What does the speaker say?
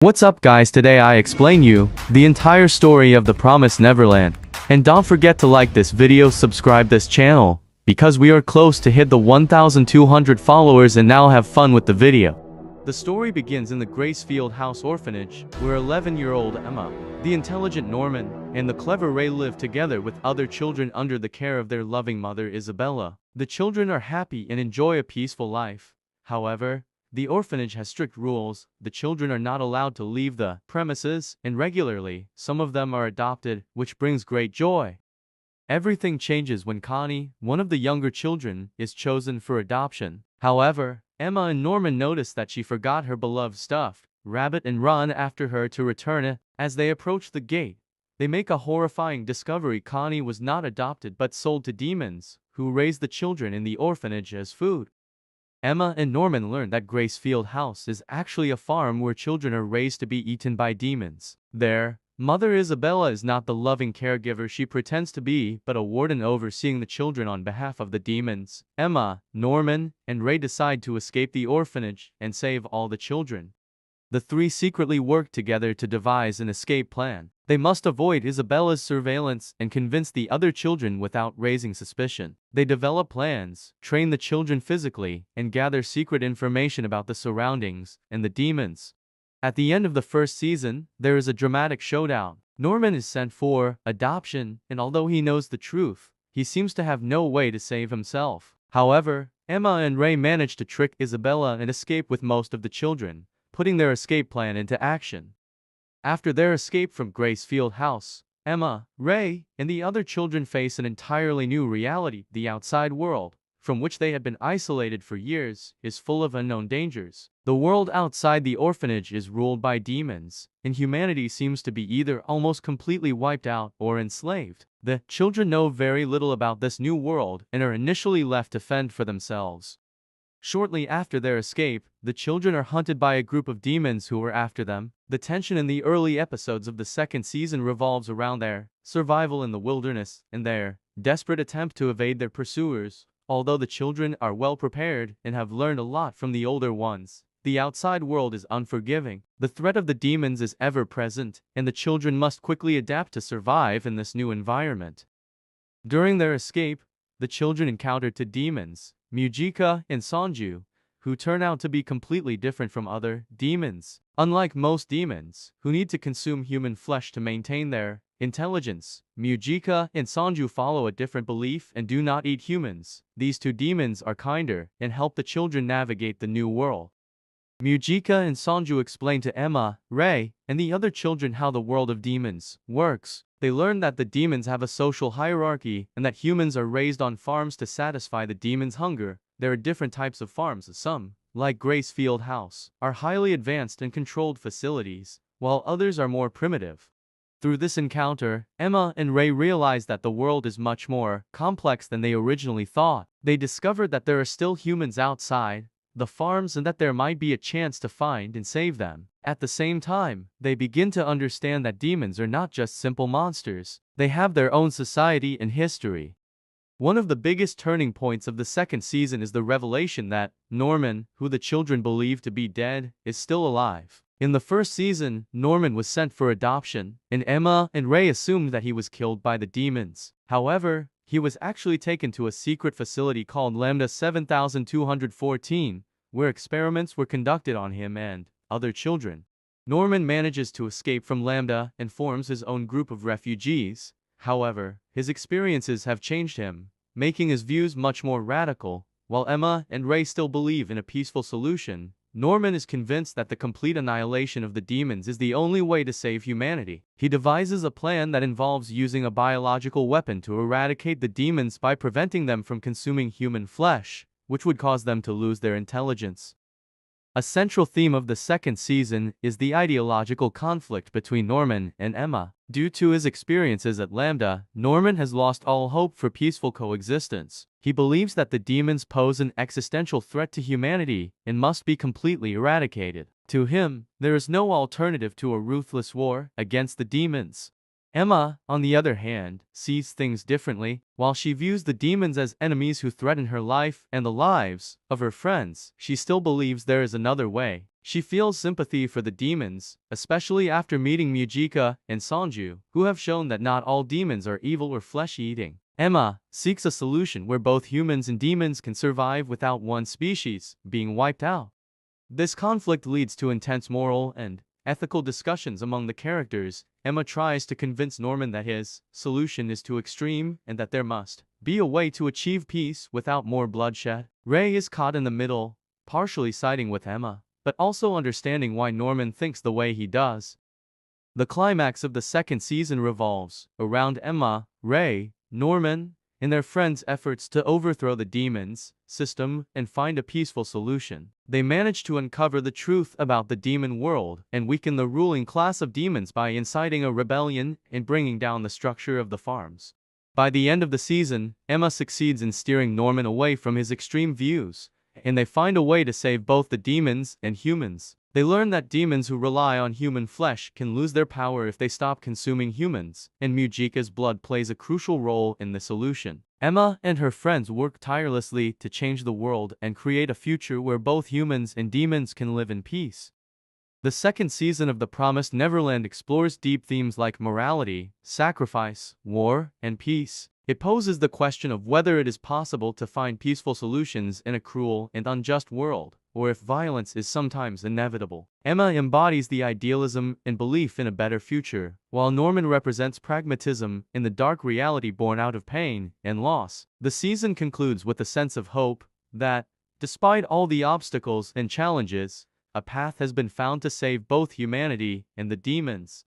What's up guys, today I explain you the entire story of the Promised Neverland. And don't forget to like this video, subscribe this channel, because we are close to hit the 1,200 followers and now have fun with the video. The story begins in the Gracefield House orphanage, where 11-year-old Emma, the intelligent Norman, and the clever Ray live together with other children under the care of their loving mother Isabella. The children are happy and enjoy a peaceful life. However, the orphanage has strict rules. The children are not allowed to leave the premises, and regularly, some of them are adopted, which brings great joy. Everything changes when Connie, one of the younger children, is chosen for adoption. However, Emma and Norman notice that she forgot her beloved stuffed rabbit and run after her to return it. As they approach the gate, they make a horrifying discovery. Connie was not adopted but sold to demons, who raised the children in the orphanage as food. Emma and Norman learn that Gracefield House is actually a farm where children are raised to be eaten by demons. Their mother Isabella is not the loving caregiver she pretends to be, but a warden overseeing the children on behalf of the demons. Emma, Norman, and Ray decide to escape the orphanage and save all the children. The three secretly work together to devise an escape plan. They must avoid Isabella's surveillance and convince the other children without raising suspicion. They develop plans, train the children physically, and gather secret information about the surroundings and the demons. At the end of the first season, there is a dramatic showdown. Norman is sent for adoption, and although he knows the truth, he seems to have no way to save himself. However, Emma and Ray manage to trick Isabella and escape with most of the children, putting their escape plan into action. After their escape from Gracefield House, Emma, Ray, and the other children face an entirely new reality. The outside world, from which they had been isolated for years, is full of unknown dangers. The world outside the orphanage is ruled by demons, and humanity seems to be either almost completely wiped out or enslaved. The children know very little about this new world and are initially left to fend for themselves. Shortly after their escape, the children are hunted by a group of demons who are after them. The tension in the early episodes of the second season revolves around their survival in the wilderness and their desperate attempt to evade their pursuers. Although the children are well prepared and have learned a lot from the older ones, the outside world is unforgiving. The threat of the demons is ever present, and the children must quickly adapt to survive in this new environment. During their escape, the children encounter two demons, Mujika and Sanju, who turn out to be completely different from other demons. Unlike most demons, who need to consume human flesh to maintain their intelligence, Mujika and Sanju follow a different belief and do not eat humans. These two demons are kinder and help the children navigate the new world. Mujika and Sanju explain to Emma, Ray, and the other children how the world of demons works. They learn that the demons have a social hierarchy and that humans are raised on farms to satisfy the demons' hunger. There are different types of farms. Some, like Gracefield House, are highly advanced and controlled facilities, while others are more primitive. Through this encounter, Emma and Ray realize that the world is much more complex than they originally thought. They discover that there are still humans outside the farms and that there might be a chance to find and save them. At the same time, they begin to understand that demons are not just simple monsters. They have their own society and history. One of the biggest turning points of the second season is the revelation that Norman, who the children believe to be dead, is still alive. In the first season, Norman was sent for adoption, and Emma and Ray assumed that he was killed by the demons. However, he was actually taken to a secret facility called Lambda 7214, where experiments were conducted on him and other children. Norman manages to escape from Lambda and forms his own group of refugees. However, his experiences have changed him, making his views much more radical. While Emma and Ray still believe in a peaceful solution, Norman is convinced that the complete annihilation of the demons is the only way to save humanity. He devises a plan that involves using a biological weapon to eradicate the demons by preventing them from consuming human flesh, which would cause them to lose their intelligence. A central theme of the second season is the ideological conflict between Norman and Emma. Due to his experiences at Lambda, Norman has lost all hope for peaceful coexistence. He believes that the demons pose an existential threat to humanity and must be completely eradicated. To him, there is no alternative to a ruthless war against the demons. Emma, on the other hand, sees things differently. While she views the demons as enemies who threaten her life and the lives of her friends, she still believes there is another way. She feels sympathy for the demons, especially after meeting Mujika and Sanju, who have shown that not all demons are evil or flesh-eating. Emma seeks a solution where both humans and demons can survive without one species being wiped out. This conflict leads to intense moral and ethical discussions among the characters. Emma tries to convince Norman that his solution is too extreme and that there must be a way to achieve peace without more bloodshed. Ray is caught in the middle, partially siding with Emma, but also understanding why Norman thinks the way he does. The climax of the second season revolves around Emma, Ray, Norman, and their friends' efforts to overthrow the demons system and find a peaceful solution. They manage to uncover the truth about the demon world and weaken the ruling class of demons by inciting a rebellion and bringing down the structure of the farms. By the end of the season, Emma succeeds in steering Norman away from his extreme views, and they find a way to save both the demons and humans. They learn that demons who rely on human flesh can lose their power if they stop consuming humans, and Mujika's blood plays a crucial role in the solution. Emma and her friends work tirelessly to change the world and create a future where both humans and demons can live in peace. The second season of The Promised Neverland explores deep themes like morality, sacrifice, war, and peace. It poses the question of whether it is possible to find peaceful solutions in a cruel and unjust world, or if violence is sometimes inevitable. Emma embodies the idealism and belief in a better future, while Norman represents pragmatism in the dark reality born out of pain and loss. The season concludes with a sense of hope that, despite all the obstacles and challenges, a path has been found to save both humanity and the demons.